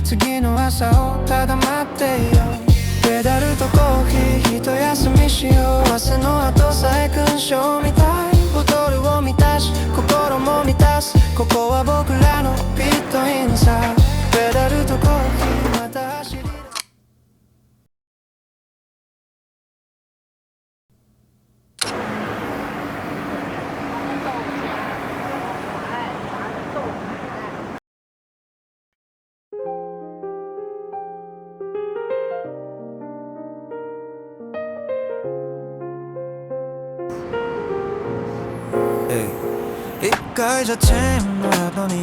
次の朝をただ待っていよう。ペダルとコーヒー一休みしよう。明日の後さえ勲章みたい。ボトルを満たし心も満たす。ここは僕らのピットインさ。ペダルとコーヒーまた走り一回じゃチェーンのラの匂い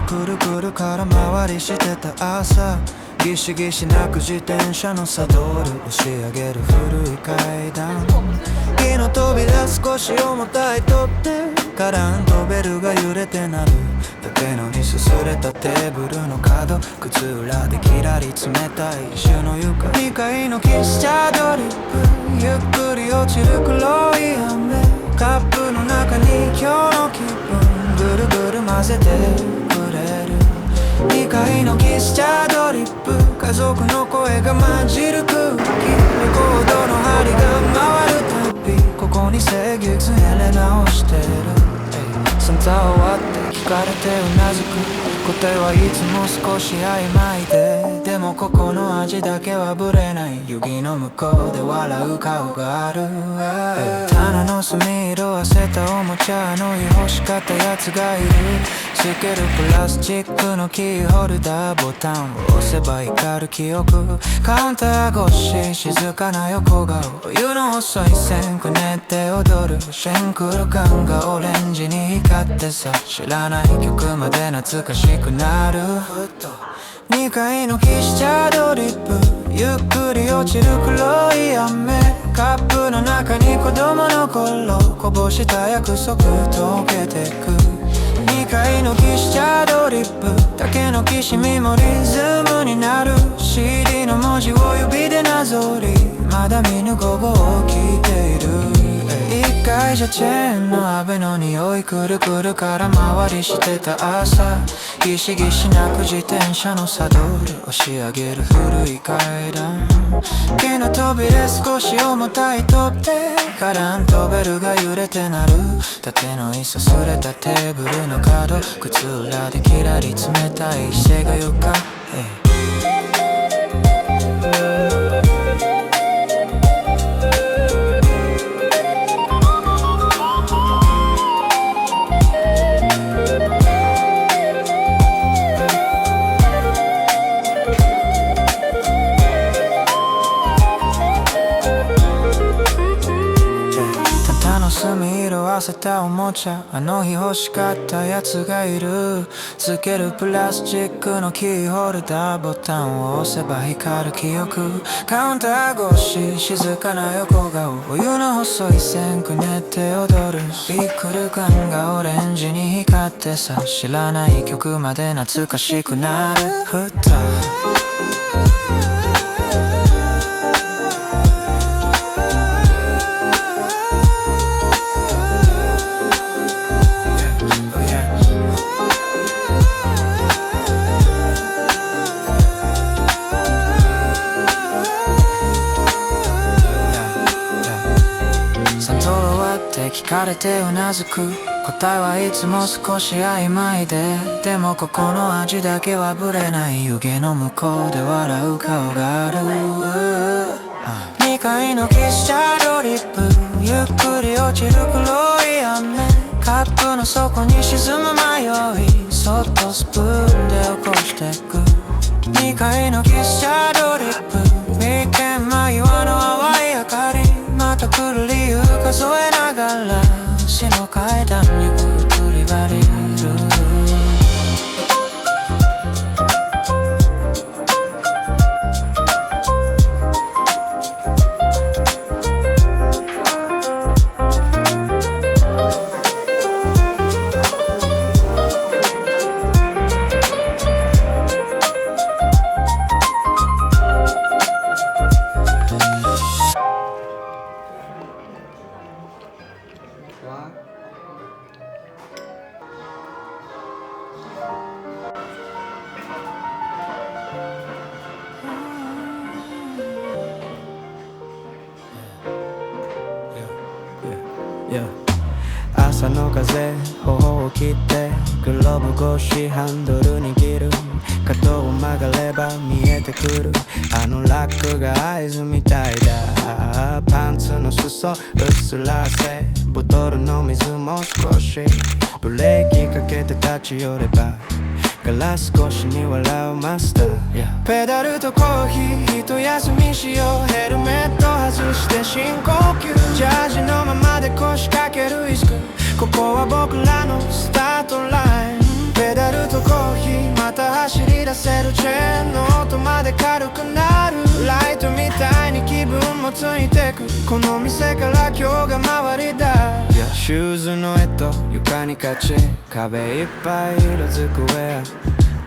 くるくる空回りしてた朝。ギシギシ鳴く自転車のサドル押し上げる古い階段。木の扉少し重たい取っ手カランとベルが揺れて鳴る。縦のにすすれたテーブルの角靴裏でキラリ冷たい石の床。2階の喫茶ドリップゆっくり落ちる黒い雨。カップの中に今日の気分ぐるぐる混ぜてくれる。2階の喫茶ドリップ家族の声が混じる空気。レコードの針が回るたびここに制御つやれ直してる。サンタ終わって聞かれてうなずく。答えはいつも少し曖昧でもここの味だけはぶれない。指の向こうで笑う顔がある。棚の隅色あせたおもちゃの欲しかったやつがいる。つけるプラスチックのキーホルダーボタンを押せば光る記憶。カウンター越し静かな横顔。湯の細い線くねって踊るシェンクル感がオレンジに光ってさ。知らない曲まで懐かしくなる。2階の喫茶ドリップゆっくり落ちる黒い雨。カップの中に子供の頃こぼした約束溶けてく。2階の喫茶ドリップ竹のきしみもリズムになる。 CD の文字を指でなぞりまだ見ぬ午後を聞いている。1階じゃチェーンのアベの匂いくるくるから回りしてた朝。ギシギシ鳴く自転車のサドル押し上げる古い階段。木の扉少し重たい取っ手カランとベルが揺れて鳴る。縦の椅子すれたテーブルの角靴裏でキラリ冷たい石が床。墨色あせたおもちゃあの日欲しかったやつがいる。つけるプラスチックのキーホルダーボタンを押せば光る記憶。カウンター越し静かな横顔。お湯の細い線くねって踊る。ビックル感がオレンジに光ってさ。知らない曲まで懐かしくなる。ふと聞かれてうなずく。答えはいつも少し曖昧でもここの味だけはぶれない。湯気の向こうで笑う顔がある。2階の喫茶ドリップゆっくり落ちる黒い雨。カップの底に沈む迷いそっとスプーンで起こしてく。2階の喫茶ドリップ眉間間際の淡い明かり。また来る理由数えながら死の階段にくりばりる。Yeah朝の風頬を切ってグローブ越しハンドル握る角を曲がれば見えてくるあのラックが合図みたいだパンツの裾うっすら汗ボトルの水も少しブレーキかけて立ち寄ればガラス越しに笑うマスター、yeah. ペダルとコーヒー一休みしようヘルメット外して深呼吸ジャージのままで腰掛けるイスクここは僕らのスタートラインペダルとコーヒーまた走り出せるチェーンの音まで軽くなるライトみたいに気分もついてくこの店から今日が周りだ、yeah. シューズの床に勝ち壁いっぱい色づくウェア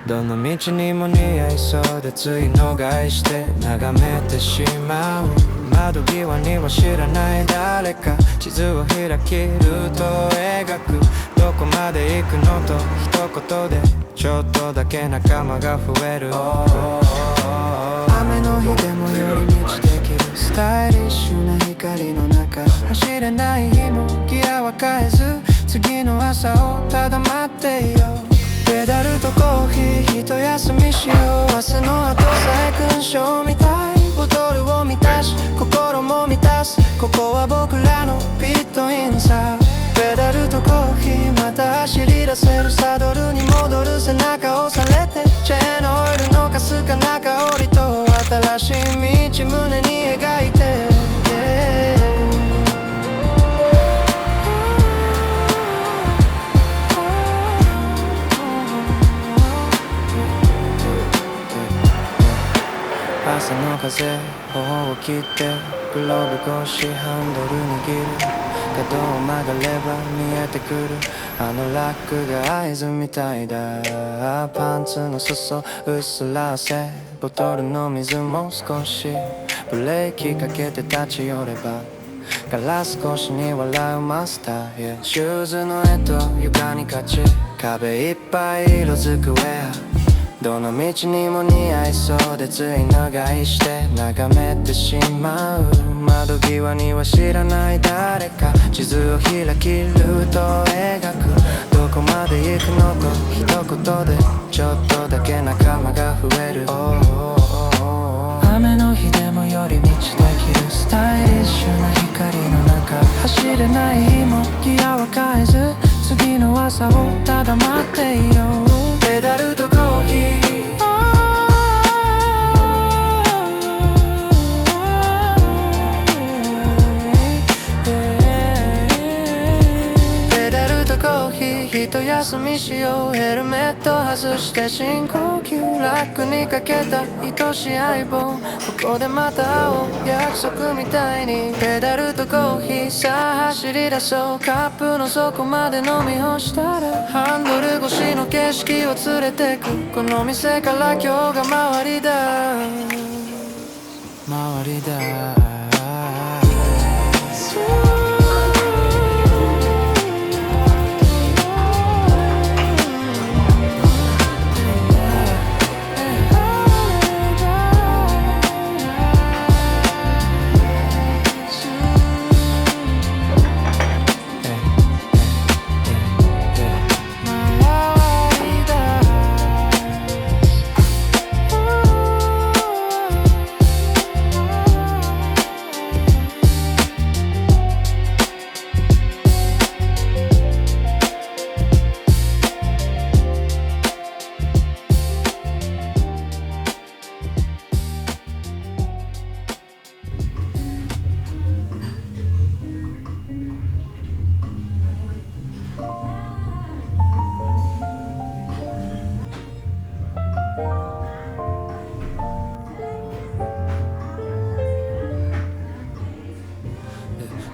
どの道にも似合いそうでつい逃して眺めてしまう窓際には知らない誰か地図を開きルートを描くどこまで行くのと一言でちょっとだけ仲間が増える、雨の日でも寄り道できるスタイリッシュな光の中走れない日もギアは変えず次の朝をただ待っていようペダルとコーヒー一休みしよう明日の後さえ勲章みたいボトルを満たし心も満たすここは僕らのピットインさペダルとコーヒーまた走り出せるサドルに戻る背中押されてチェーンオイルのかすかな香りと新しい道胸に描いて、yeah.朝の風頬を切ってグローブ越しハンドル握る角を曲がれば見えてくるあのラックが合図みたいだパンツの裾うっすら汗ボトルの水も少しブレーキかけて立ち寄ればガラス越しに笑うマスター、yeah. シューズの床に勝ち壁いっぱい色づくウェアどの道にも似合いそうでつい長居して眺めてしまう窓際には知らない誰か地図を開きルートを描くどこまで行くのと一言でちょっとだけ仲間が増える、雨の日でも寄り道できるスタイリッシュな光の中走れない日もギアは変えず次の朝をただ待っていようペダルとコーヒーペダルとコーヒー一休みしようヘルメット外して深呼吸ラックにかけた愛しい相棒ここでまた会おう約束みたいにペダルとコーヒーさあ走り出そうカップの底まで飲み干したらハンドル越しの景色を連れてくこの店から今日が周りだ周りだ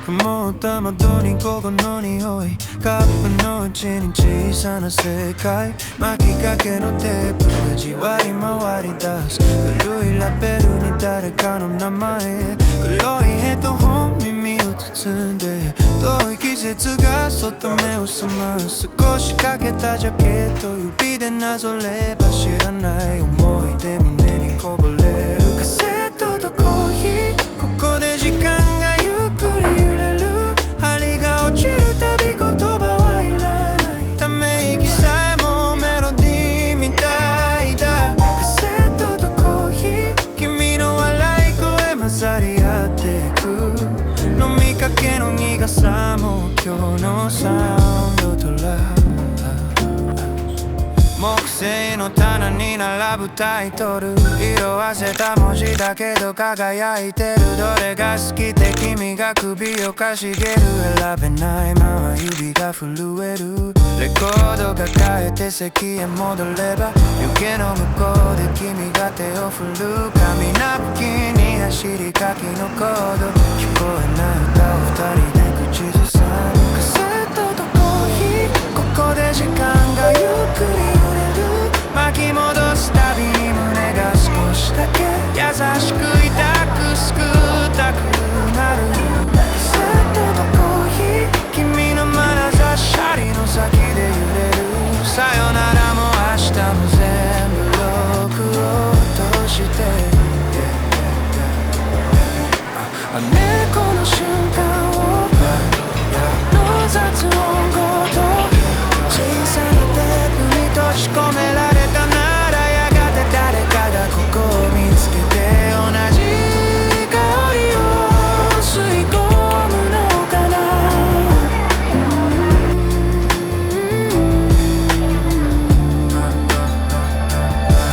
曇った窓に午後の匂いカップの内に小さな世界巻きかけのテープがじわり回り出す古いラベルに誰かの名前黒いヘッドホン耳を包んで遠い季節がそっと目を覚ます少しかけたジャケット指でなぞれば知らない思い出胸にこぼれるカセットとコーヒーここで時間がゆっくり揺れる針が落ち今日のサウンドトラ木製の棚に並ぶタイトル色あせた文字だけど輝いてるどれが好きって君が首をかしげる選べないまま指が震えるレコードが変えて席へ戻れば湯気の向こうで君が手を振る紙ナプキンに走り書きのコード聞こえない歌を二人で口ずさむカセットとコーヒーここで時間がゆっくり巻き戻すたびに胸が少しだけ優しく痛く救いたくなるカセットとコーヒー君の眼差し針の先で揺れるさよならも明日も全部録音として猫の瞬間をの雑音ごと小さなテープに閉じ込められたならやがて誰かがここを見つけて同じ香りを吸い込むのかな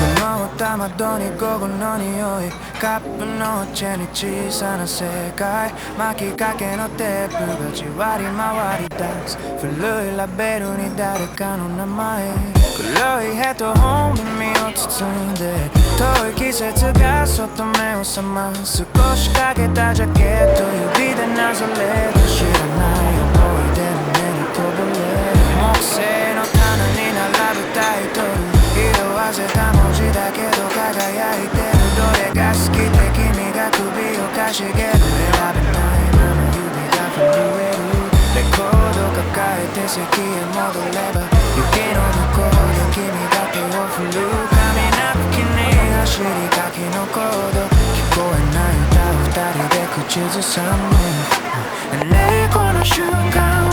曇った窓に午後の匂いカップのチェに小さな世界巻きかけのテープがじわり回り出す古いラベルに誰かの名前黒いヘッドホン耳を包んで遠い季節がそっと目を覚ます少しかけたジャケット指でなぞれる知らない思い出の目にこぼれ木製の棚に並ぶタイトル色あせた文字だけど輝いてるどれが好きって君が首をかしげる選べないまま指が震えるレコード抱えて席へ戻れば雪の向こうで君が手を振る紙ナプキンに走り書きのコード聞こえない歌を二人で口ずさむ猫の瞬間を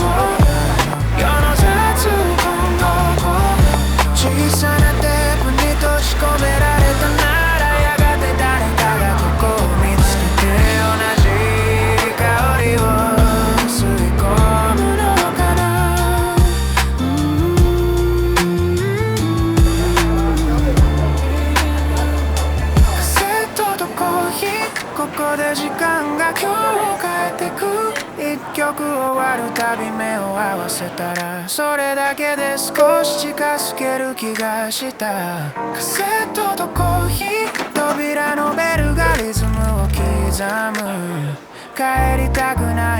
世の雑音を小さなテープに閉じ込められたならやがて誰かがここを見つけて同じ香りを吸い込むのかなカセットとコーヒーここで時間が今日を変えてく一曲終わるたび目を合わせたらそれだけで少し近づける気がしたカセットとコーヒー扉のベルがリズムを刻む帰りたくない